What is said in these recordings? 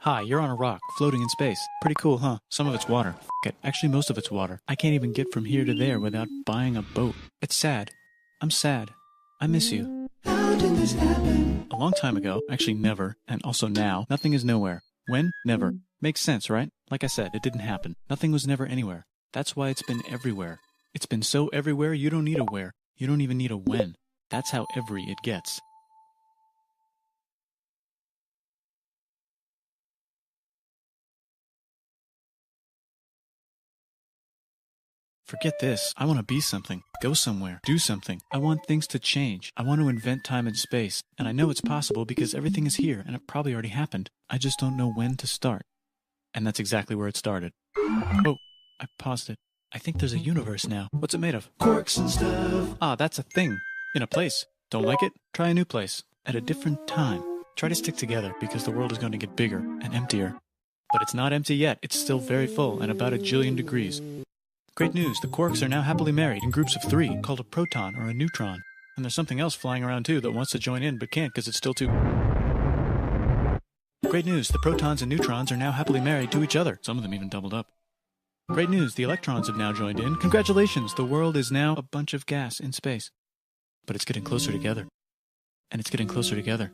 Hi, you're on a rock, floating in space. Pretty cool, huh? Some of it's water. F it. Actually, most of it's water. I can't even get from here to there without buying a boat. It's sad. I'm sad. I miss you. How did this happen? A long time ago, actually never, and also now, nothing is nowhere. When? Never. Makes sense, right? Like I said, it didn't happen. Nothing was never anywhere. That's why it's been everywhere. It's been so everywhere you don't need a where. You don't even need a when. That's how every it gets. Forget this. I want to be something. Go somewhere. Do something. I want things to change. I want to invent time and space. And I know it's possible because everything is here and it probably already happened. I just don't know when to start. And that's exactly where it started. Oh, I paused it. I think there's a universe now. What's it made of? Quirks and stuff. Ah, that's a thing. In a place. Don't like it? Try a new place. At a different time. Try to stick together because the world is going to get bigger and emptier. But it's not empty yet. It's still very full and about 1 jillion degrees. Great news, the quarks are now happily married in groups of 3, called a proton or a neutron. And there's something else flying around too that wants to join in but can't because it's still too... Great news, the protons and neutrons are now happily married to each other. Some of them even doubled up. Great news, the electrons have now joined in. Congratulations, the world is now a bunch of gas in space. But it's getting closer together. And it's getting closer together.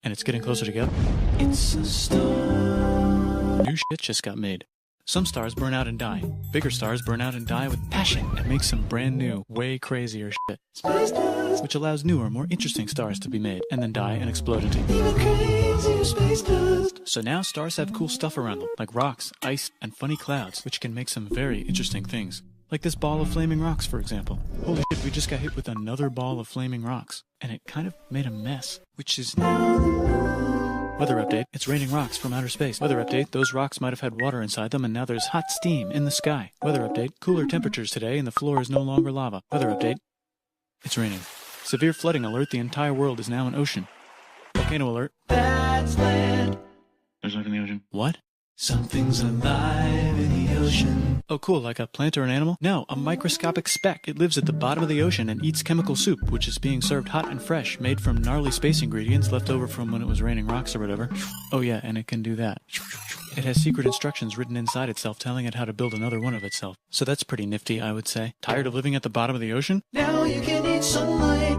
And it's getting closer together. It's a star. New shit just got made. Some stars burn out and die. Bigger stars burn out and die with passion and make some brand new, way crazier shit. Space dust. Which allows newer, more interesting stars to be made and then die and explode into Even crazier space dust. So now stars have cool stuff around them, like rocks, ice, and funny clouds, which can make some very interesting things. Like this ball of flaming rocks, for example. Holy shit, we just got hit with another ball of flaming rocks. And it kind of made a mess, which is now... Weather update, it's raining rocks from outer space. Weather update, those rocks might have had water inside them and now there's hot steam in the sky. Weather update, cooler temperatures today and the floor is no longer lava. Weather update, it's raining. Severe flooding alert, the entire world is now an ocean. Volcano alert. That's land. There's life in the ocean. What? Something's alive in the ocean. Oh cool, like a plant or an animal? No, a microscopic speck. It lives at the bottom of the ocean and eats chemical soup, which is being served hot and fresh, made from gnarly space ingredients left over from when it was raining rocks or whatever. Oh yeah, and it can do that. It has secret instructions written inside itself telling it how to build another one of itself. So that's pretty nifty, I would say. Tired of living at the bottom of the ocean? Now you can eat sunlight.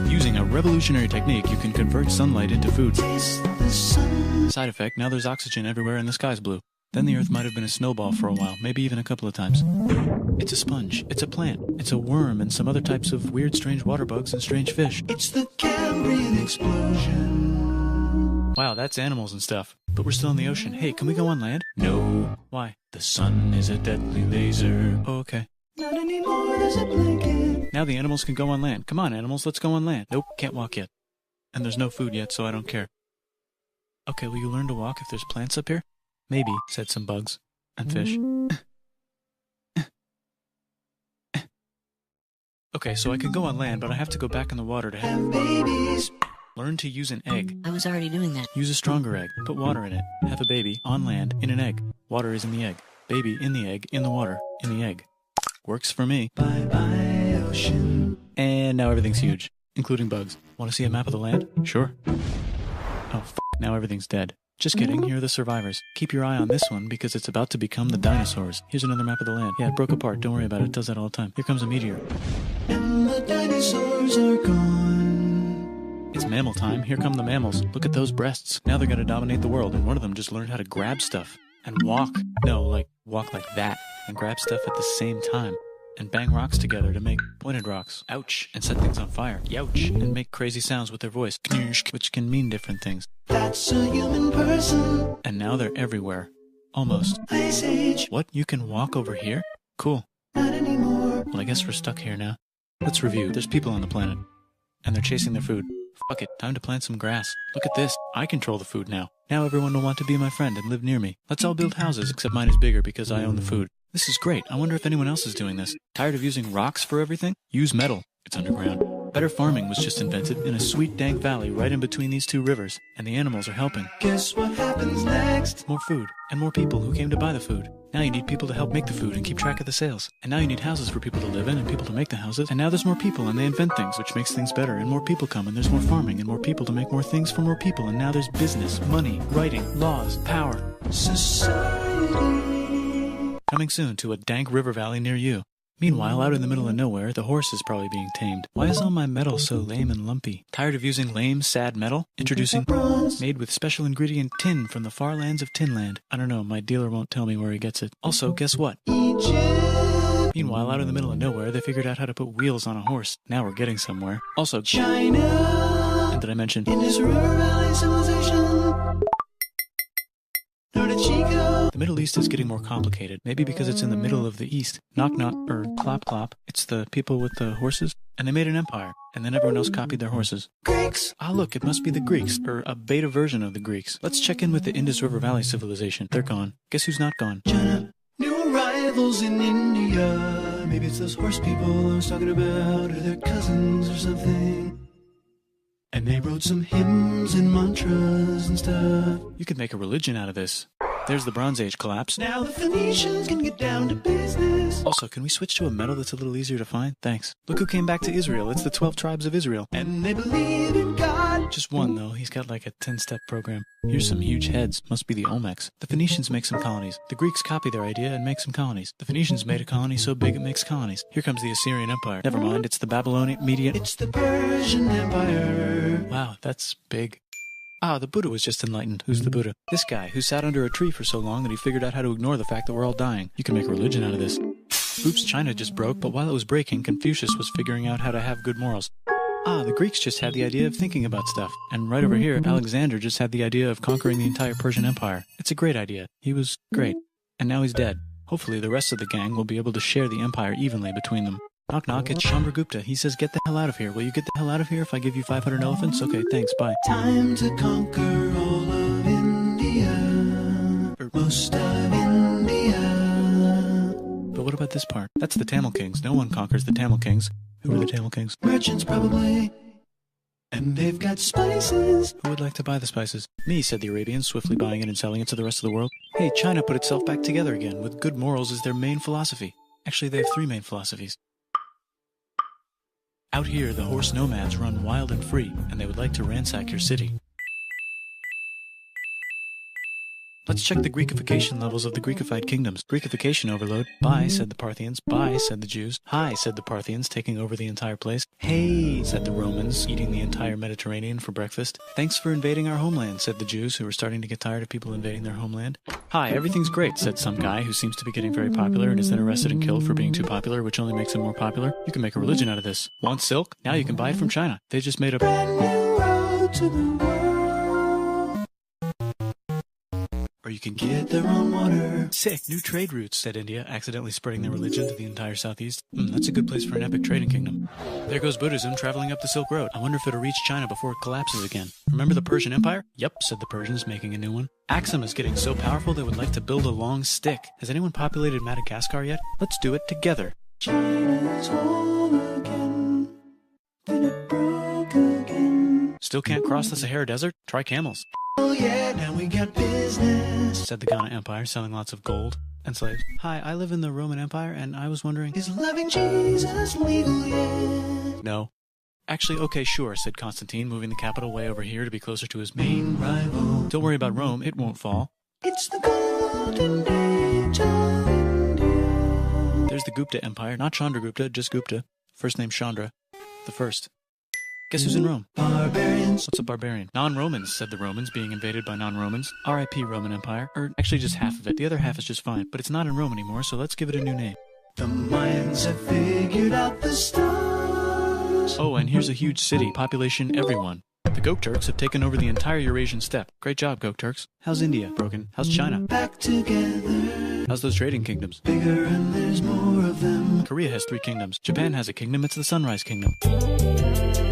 Using a revolutionary technique, you can convert sunlight into food. Taste the sun. Side effect, now there's oxygen everywhere and the sky's blue. Then the Earth might have been a snowball for a while, maybe even a couple of times. It's a sponge, it's a plant, it's a worm and some other types of weird strange water bugs and strange fish. It's the Cambrian explosion. Wow, that's animals and stuff. But we're still in the ocean. Hey, can we go on land? No. Why? The sun is a deadly laser. Oh, okay. Not anymore, there's a blanket. Now the animals can go on land. Come on, animals, let's go on land. Nope, can't walk yet. And there's no food yet, so I don't care. Okay, will you learn to walk if there's plants up here? Maybe, said some bugs. And fish. Okay, so I can go on land, but I have to go back in the water to Have babies. learn to use an egg. I was already doing that. Use a stronger egg. Put water in it. Have a baby on land in an egg. Water is in the egg. Baby in the egg, in the water, in the egg. Works for me. Bye-bye, ocean. And now everything's huge, including bugs. Want to see a map of the land? Sure. Oh, now everything's dead. Just kidding, here are the survivors. Keep your eye on this one because it's about to become the dinosaurs. Here's another map of the land. Yeah, it broke apart, don't worry about it, it does that all the time. Here comes a meteor. And the dinosaurs are gone. It's mammal time, here come the mammals. Look at those breasts. Now they're gonna dominate the world, and one of them just learned how to grab stuff. And walk. No, like, walk like that. And grab stuff at the same time. And bang rocks together to make pointed rocks. Ouch. And set things on fire. Youch. And make crazy sounds with their voice. Which can mean different things. That's a human person. And now they're everywhere. Almost. Ice Age. What? You can walk over here? Cool. Not anymore. Well, I guess we're stuck here now. Let's review. There's people on the planet. And they're chasing their food. Fuck it. Time to plant some grass. Look at this. I control the food now. Now everyone will want to be my friend and live near me. Let's all build houses, except mine is bigger because I own the food. This is great. I wonder if anyone else is doing this. Tired of using rocks for everything? Use metal. It's underground. Better farming was just invented in a sweet dank valley right in between these two rivers, and the animals are helping. Guess what happens next? More food, and more people who came to buy the food. Now you need people to help make the food and keep track of the sales. And now you need houses for people to live in and people to make the houses. And now there's more people and they invent things, which makes things better. And more people come and there's more farming and more people to make more things for more people. And now there's business, money, writing, laws, power. Society. Coming soon to a dank river valley near you. Meanwhile, out in the middle of nowhere, the horse is probably being tamed. Why is all my metal so lame and lumpy? Tired of using lame, sad metal? Introducing bronze, made with special ingredient tin from the far lands of Tinland. I don't know, my dealer won't tell me where he gets it. Also, guess what? Egypt. Meanwhile, out in the middle of nowhere, they figured out how to put wheels on a horse. Now we're getting somewhere. Also, China. And did I mention? Indus River Valley Civilization. Norte Chico. The Middle East is getting more complicated, maybe because it's in the middle of the East. Knock knock, or clop clop. It's the people with the horses. And they made an empire, and then everyone else copied their horses. Greeks. Ah, look, it must be the Greeks, or a beta version of the Greeks. Let's check in with the Indus River Valley civilization. They're gone. Guess who's not gone? China. New arrivals in India. Maybe it's those horse people I was talking about, or their cousins or something. And they wrote some hymns and mantras and stuff. You could make a religion out of this. There's the Bronze Age collapse. Now the Phoenicians can get down to business. Also, can we switch to a metal that's a little easier to find? Thanks. Look who came back to Israel. It's the 12 tribes of Israel. And they believe in God. Just one, though. He's got like a 10-step program. Here's some huge heads. Must be the Olmecs. The Phoenicians make some colonies. The Greeks copy their idea and make some colonies. The Phoenicians made a colony so big it makes colonies. Here comes the Assyrian Empire. Never mind, it's the Babylonian Median. It's the Persian Empire. Wow, that's big. Ah, the Buddha was just enlightened. Who's the Buddha? This guy, who sat under a tree for so long that he figured out how to ignore the fact that we're all dying. You can make a religion out of this. Oops, China just broke, but while it was breaking, Confucius was figuring out how to have good morals. Ah, the Greeks just had the idea of thinking about stuff. And right over here, Alexander just had the idea of conquering the entire Persian Empire. It's a great idea. He was great. And now he's dead. Hopefully the rest of the gang will be able to share the empire evenly between them. Knock knock, it's Chandragupta. He says, get the hell out of here. Will you get the hell out of here if I give you 500 elephants? Okay, thanks, bye. Time to conquer all of India. Or most of India. But what about this part? That's the Tamil Kings. No one conquers the Tamil Kings. Who are the Tamil Kings? Merchants, probably. And they've got spices. Who would like to buy the spices? Me, said the Arabians, swiftly buying it and selling it to the rest of the world. Hey, China put itself back together again, with good morals as their main philosophy. Actually, they have 3 main philosophies. Out here, the horse nomads run wild and free, and they would like to ransack your city. Let's check the Greekification levels of the Greekified kingdoms. Greekification overload. Bye, said the Parthians. Bye, said the Jews. Hi, said the Parthians, taking over the entire place. Hey, said the Romans, eating the entire Mediterranean for breakfast. Thanks for invading our homeland, said the Jews, who were starting to get tired of people invading their homeland. Hi, everything's great, said some guy who seems to be getting very popular and is then arrested and killed for being too popular, which only makes him more popular. You can make a religion out of this. Want silk? Now you can buy it from China. They just made a Brand new road to the world. Or you can Get their own water. Sick, new trade routes, said India, accidentally spreading their religion to the entire southeast. That's a good place for an epic trading kingdom. There goes Buddhism traveling up the Silk Road. I wonder if it'll reach China before it collapses again. Remember the Persian Empire? Yep, said the Persians, making a new one. Axum is getting so powerful they would like to build a long stick. Has anyone populated Madagascar yet? Let's do it together. China's home again. Then it broke again. Still can't cross the Sahara Desert? Try camels. Oh yeah, now we got business. Said the Ghana Empire, selling lots of gold and slaves. Hi, I live in the Roman Empire, and I was wondering... Is loving Jesus legal yet? No. Actually, okay, sure, said Constantine, moving the capital way over here to be closer to his main rival. Don't worry about Rome, it won't fall. It's the golden age of India. There's the Gupta Empire, not Chandragupta, just Gupta. First name Chandra. The first. Guess who's in Rome? Barbarians. What's a barbarian? Non-Romans, said the Romans, being invaded by non-Romans. R.I.P. Roman Empire. Or actually just half of it. The other half is just fine. But it's not in Rome anymore, so let's give it a new name. The Mayans have figured out the stars. Oh, and here's a huge city. Population everyone. The Gokturks have taken over the entire Eurasian steppe. Great job, Gokturks. How's India? Broken. How's China? Back together. How's those trading kingdoms? Bigger and there's more of them. Korea has 3 kingdoms. Japan has a kingdom. It's the Sunrise Kingdom.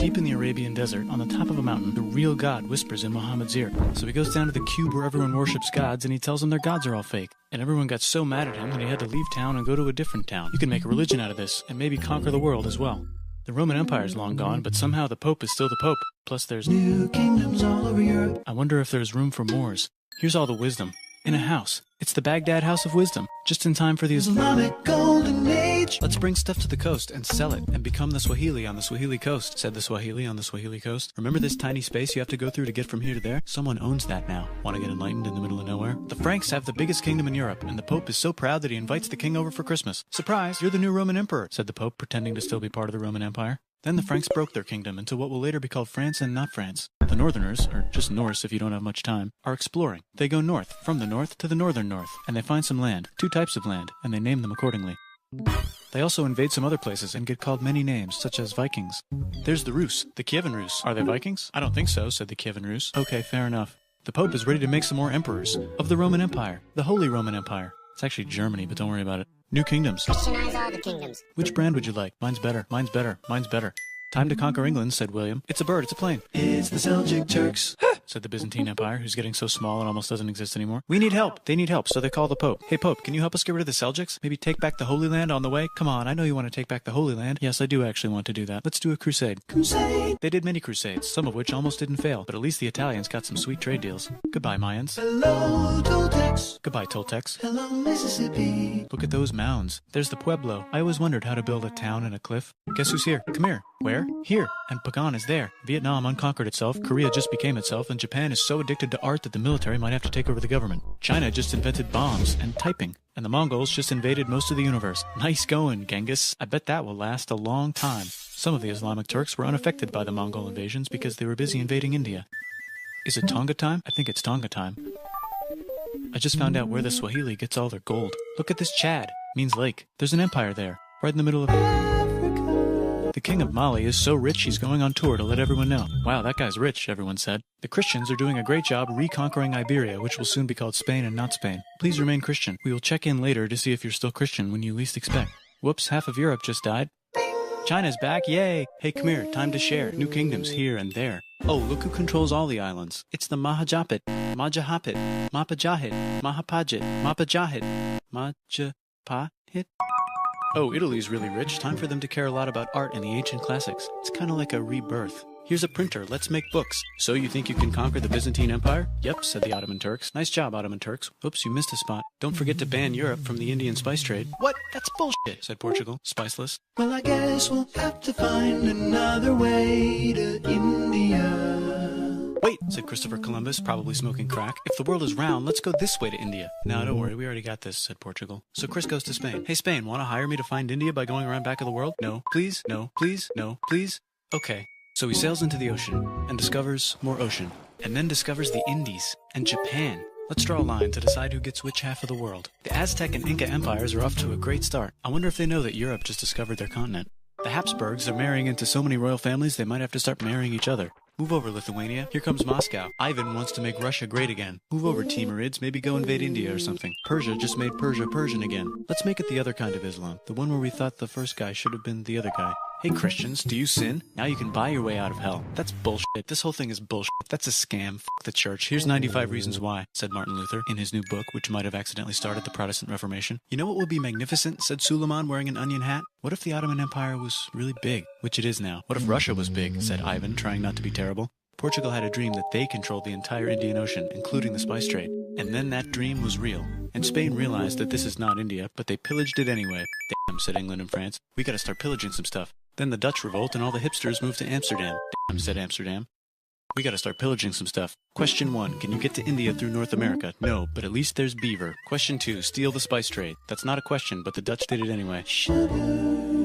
Deep in the Arabian desert, on the top of a mountain, the real God whispers in Muhammad's ear. So he goes down to the cube where everyone worships gods, and he tells them their gods are all fake. And everyone got so mad at him that he had to leave town and go to a different town. You can make a religion out of this, and maybe conquer the world as well. The Roman Empire's long gone, but somehow the Pope is still the Pope. Plus there's New kingdoms all over Europe. I wonder if there's room for Moors. Here's all the wisdom. In a house. It's the Baghdad House of Wisdom. Just in time for the Islamic Golden Age. Let's bring stuff to the coast and sell it and become the Swahili on the Swahili coast, said the Swahili on the Swahili coast. Remember this tiny space you have to go through to get from here to there? Someone owns that now. Want to get enlightened in the middle of nowhere? The Franks have the biggest kingdom in Europe, and the Pope is so proud that he invites the king over for Christmas. Surprise, you're the new Roman emperor, said the Pope, pretending to still be part of the Roman Empire. Then the Franks broke their kingdom into what will later be called France and not France. The Northerners, or just Norse if you don't have much time, are exploring. They go north, from the north to the northern north, and they find some land, 2 types of land, and they name them accordingly. They also invade some other places and get called many names, such as Vikings. There's the Rus, the Kievan Rus. Are they Vikings? I don't think so, said the Kievan Rus. Okay, fair enough. The Pope is ready to make some more emperors of the Roman Empire, the Holy Roman Empire. It's actually Germany, but don't worry about it. New kingdoms. Christianize all the kingdoms. Which brand would you like? Mine's better, mine's better, mine's better. Time to conquer England, said William. It's a bird, it's a plane. It's the Seljuk Turks, said the Byzantine Empire, who's getting so small it almost doesn't exist anymore. We need help. They need help, so they call the Pope. Hey, Pope, can you help us get rid of the Seljuks? Maybe take back the Holy Land on the way? Come on, I know you want to take back the Holy Land. Yes, I do actually want to do that. Let's do a crusade. Crusade. They did many crusades, some of which almost didn't fail, but at least the Italians got some sweet trade deals. Goodbye, Mayans. Hello, Toltecs. Goodbye, Toltecs. Hello, Mississippi. Look at those mounds. There's the Pueblo. I always wondered how to build a town in a cliff. Guess who's here? Come here. Where? Here. And Pagan is there. Vietnam unconquered itself, Korea just became itself, and Japan is so addicted to art that the military might have to take over the government. China just invented bombs and typing. And the Mongols just invaded most of the universe. Nice going, Genghis. I bet that will last a long time. Some of the Islamic Turks were unaffected by the Mongol invasions because they were busy invading India. Is it Tonga time? I think it's Tonga time. I just found out where the Swahili gets all their gold. Look at this Chad. Means lake. There's an empire there, right in the middle of Africa. The king of Mali is so rich he's going on tour to let everyone know. Wow, that guy's rich, everyone said. The Christians are doing a great job reconquering Iberia, which will soon be called Spain and not Spain. Please remain Christian. We will check in later to see if you're still Christian when you least expect. Whoops, half of Europe just died. China's back, yay! Hey, come here, time to share. New kingdoms here and there. Oh, look who controls all the islands. It's the Mahajapit, Majapahit, Mapajahit, Mahapajit, Mapajahit, Majapahit. Oh, Italy's really rich. Time for them to care a lot about art and the ancient classics. It's kind of like a rebirth. Here's a printer. Let's make books. So you think you can conquer the Byzantine Empire? Yep, said the Ottoman Turks. Nice job, Ottoman Turks. Oops, you missed a spot. Don't forget to ban Europe from the Indian spice trade. What? That's bullshit, said Portugal, spiceless. Well, I guess we'll have to find another way to India. Wait, said Christopher Columbus, probably smoking crack. If the world is round, let's go this way to India. No, don't worry, we already got this, said Portugal. So Chris goes to Spain. Hey, Spain, want to hire me to find India by going around back of the world? No, please, no, please, no, please. Okay. So he sails into the ocean and discovers more ocean, and then discovers the Indies and Japan. Let's draw a line to decide who gets which half of the world. The Aztec and Inca empires are off to a great start. I wonder if they know that Europe just discovered their continent. The Habsburgs are marrying into so many royal families they might have to start marrying each other. Move over, Lithuania. Here comes Moscow. Ivan wants to make Russia great again. Move over, Timurids. Maybe go invade India or something. Persia just made Persia Persian again. Let's make it the other kind of Islam. The one where we thought the first guy should have been the other guy. Hey Christians, do you sin? Now you can buy your way out of hell. That's bullshit. This whole thing is bullshit. That's a scam. F*** the church. Here's 95 Reasons Why, said Martin Luther in his new book, which might have accidentally started the Protestant Reformation. You know what would be magnificent, said Suleiman wearing an onion hat? What if the Ottoman Empire was really big, which it is now? What if Russia was big, said Ivan, trying not to be terrible. Portugal had a dream that they controlled the entire Indian Ocean, including the spice trade. And then that dream was real. And Spain realized that this is not India, but they pillaged it anyway. Damn, said England and France. We gotta start pillaging some stuff. Then the Dutch revolt and all the hipsters moved to Amsterdam. Damn, said Amsterdam. We gotta start pillaging some stuff. Question 1. Can you get to India through North America? No, but at least there's beaver. Question 2. Steal the spice trade. That's not a question, but the Dutch did it anyway.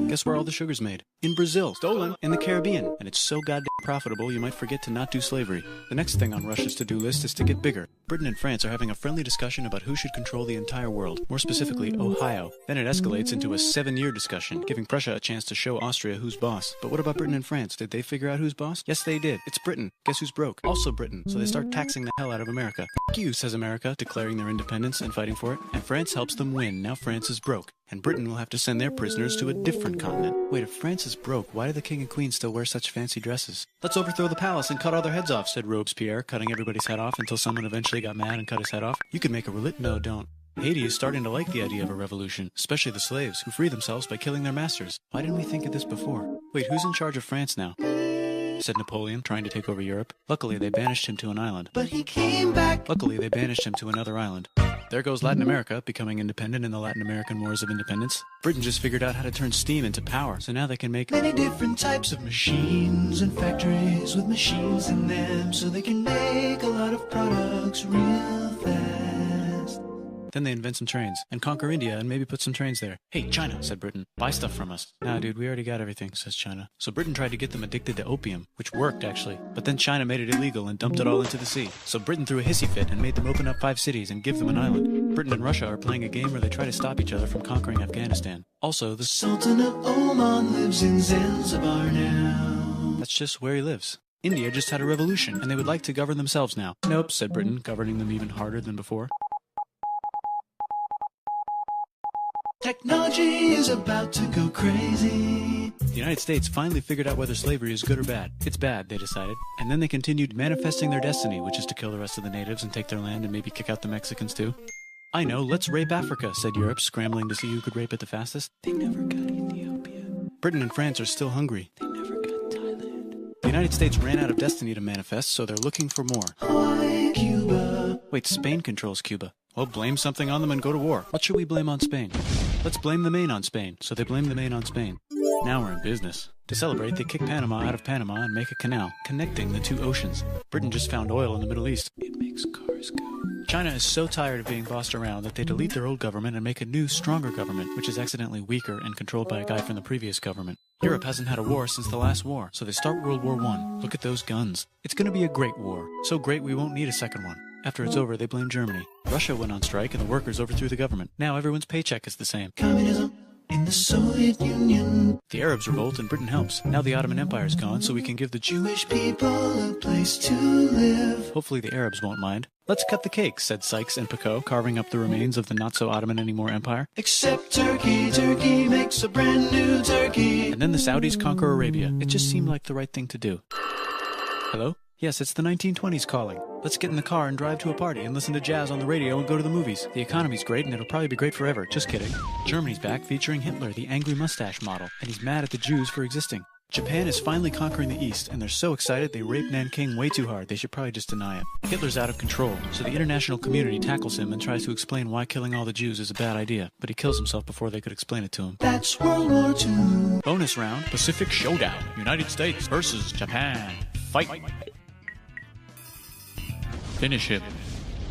Guess where all the sugar's made? In Brazil. Stolen. In the Caribbean. And it's so goddamn profitable you might forget to not do slavery. The next thing on Russia's to-do list is to get bigger. Britain and France are having a friendly discussion about who should control the entire world. More specifically, Ohio. Then it escalates into a 7-year discussion, giving Prussia a chance to show Austria who's boss. But what about Britain and France? Did they figure out who's boss? Yes, they did. It's Britain. Guess who's broke? Also Britain. So they start taxing the hell out of America. F*** you, says America, declaring their independence and fighting for it. And France helps them win. Now France is broke. And Britain will have to send their prisoners to a different continent. Wait, if France is broke, why do the king and queen still wear such fancy dresses? Let's overthrow the palace and cut all their heads off, said Robespierre, cutting everybody's head off until someone eventually got mad and cut his head off. You could make a No, don't. Haiti is starting to like the idea of a revolution, especially the slaves, who free themselves by killing their masters. Why didn't we think of this before? Wait, who's in charge of France now? Said Napoleon, trying to take over Europe. Luckily, they banished him to an island. But he came back. Luckily, they banished him to another island. There goes Latin America, becoming independent in the Latin American Wars of Independence. Britain just figured out how to turn steam into power, so now they can make Many different types of machines and factories with machines in them, so they can make a lot of products real fast. Then they invent some trains, and conquer India and maybe put some trains there. Hey, China, said Britain, buy stuff from us. Nah, dude, we already got everything, says China. So Britain tried to get them addicted to opium, which worked, actually. But then China made it illegal and dumped it all into the sea. So Britain threw a hissy fit and made them open up 5 cities and give them an island. Britain and Russia are playing a game where they try to stop each other from conquering Afghanistan. Also, the Sultan of Oman lives in Zanzibar now. That's just where he lives. India just had a revolution, and they would like to govern themselves now. Nope, said Britain, governing them even harder than before. Technology is about to go crazy. The United States finally figured out whether slavery is good or bad. It's bad, they decided. And then they continued manifesting their destiny, which is to kill the rest of the natives and take their land and maybe kick out the Mexicans too. I know, let's rape Africa, said Europe, scrambling to see who could rape it the fastest. They never got Ethiopia. Britain and France are still hungry. They never got Thailand. The United States ran out of destiny to manifest, so they're looking for more. Hawaii, Cuba. Wait, Spain controls Cuba. Well, blame something on them and go to war. What should we blame on Spain? Let's blame the Maine on Spain. So they blame the Maine on Spain. Now we're in business. To celebrate, they kick Panama out of Panama and make a canal, connecting the 2 oceans. Britain just found oil in the Middle East. It makes cars go. China is so tired of being bossed around that they delete their old government and make a new, stronger government, which is accidentally weaker and controlled by a guy from the previous government. Europe hasn't had a war since the last war, so they start World War I. Look at those guns. It's going to be a great war. So great we won't need a second one. After it's over, they blame Germany. Russia went on strike and the workers overthrew the government. Now everyone's paycheck is the same. Communism in the Soviet Union. The Arabs revolt and Britain helps. Now the Ottoman Empire's gone, so we can give the Jewish people a place to live. Hopefully the Arabs won't mind. Let's cut the cake, said Sykes and Picot, carving up the remains of the not-so-Ottoman-anymore empire. Except Turkey. Turkey makes a brand new Turkey. And then the Saudis conquer Arabia. It just seemed like the right thing to do. Hello? Yes, it's the 1920s calling. Let's get in the car and drive to a party and listen to jazz on the radio and go to the movies. The economy's great and it'll probably be great forever. Just kidding. Germany's back featuring Hitler, the angry mustache model, and he's mad at the Jews for existing. Japan is finally conquering the East, and they're so excited they rape Nanking way too hard. They should probably just deny it. Hitler's out of control, so the international community tackles him and tries to explain why killing all the Jews is a bad idea, but he kills himself before they could explain it to him. That's World War II. Bonus round, Pacific Showdown. United States versus Japan. Fight. Finish him.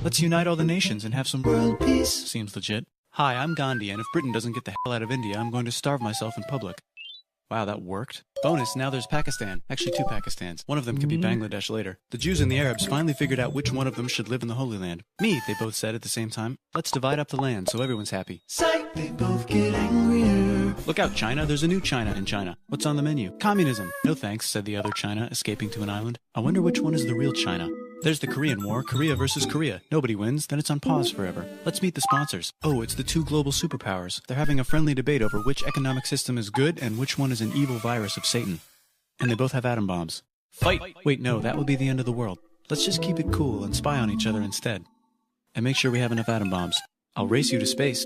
Let's unite all the nations and have some World peace. Seems legit. Hi, I'm Gandhi, and if Britain doesn't get the hell out of India, I'm going to starve myself in public. Wow, that worked. Bonus, now there's Pakistan. Actually, 2 Pakistans. One of them could be Bangladesh later. The Jews and the Arabs finally figured out which one of them should live in the Holy Land. Me, they both said at the same time. Let's divide up the land so everyone's happy. Psych, they both get angrier. Look out, China. There's a new China in China. What's on the menu? Communism. No thanks, said the other China, escaping to an island. I wonder which one is the real China. There's the Korean War, Korea versus Korea. Nobody wins, then it's on pause forever. Let's meet the sponsors. Oh, it's the 2 global superpowers. They're having a friendly debate over which economic system is good and which one is an evil virus of Satan. And they both have atom bombs. Fight! Wait, no, that would be the end of the world. Let's just keep it cool and spy on each other instead. And make sure we have enough atom bombs. I'll race you to space.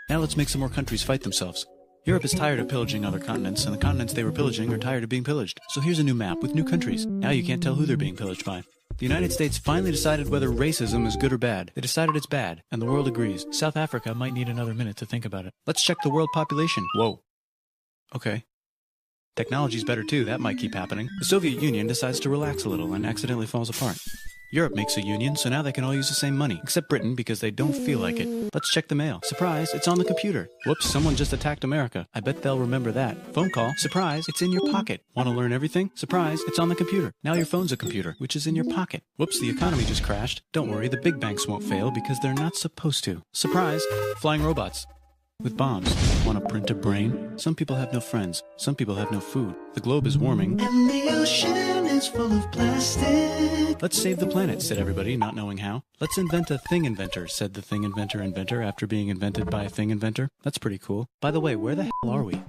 Now let's make some more countries fight themselves. Europe is tired of pillaging other continents, and the continents they were pillaging are tired of being pillaged. So here's a new map with new countries. Now you can't tell who they're being pillaged by. The United States finally decided whether racism is good or bad. They decided it's bad, and the world agrees. South Africa might need another minute to think about it. Let's check the world population. Whoa. Okay. Technology's better too, that might keep happening. The Soviet Union decides to relax a little and accidentally falls apart. Europe makes a union, so now they can all use the same money, except Britain because they don't feel like it. Let's check the mail. Surprise, it's on the computer. Whoops, someone just attacked America. I bet they'll remember that. Phone call. Surprise, it's in your pocket. Want to learn everything? Surprise, it's on the computer. Now your phone's a computer, which is in your pocket. Whoops, the economy just crashed. Don't worry, the big banks won't fail because they're not supposed to. Surprise, flying robots. With bombs. Want to print a brain? Some people have no friends. Some people have no food. The globe is warming. And the ocean is full of plastic. Let's save the planet, said everybody, not knowing how. Let's invent a thing inventor, said the thing inventor after being invented by a thing inventor. That's pretty cool. By the way, where the hell are we?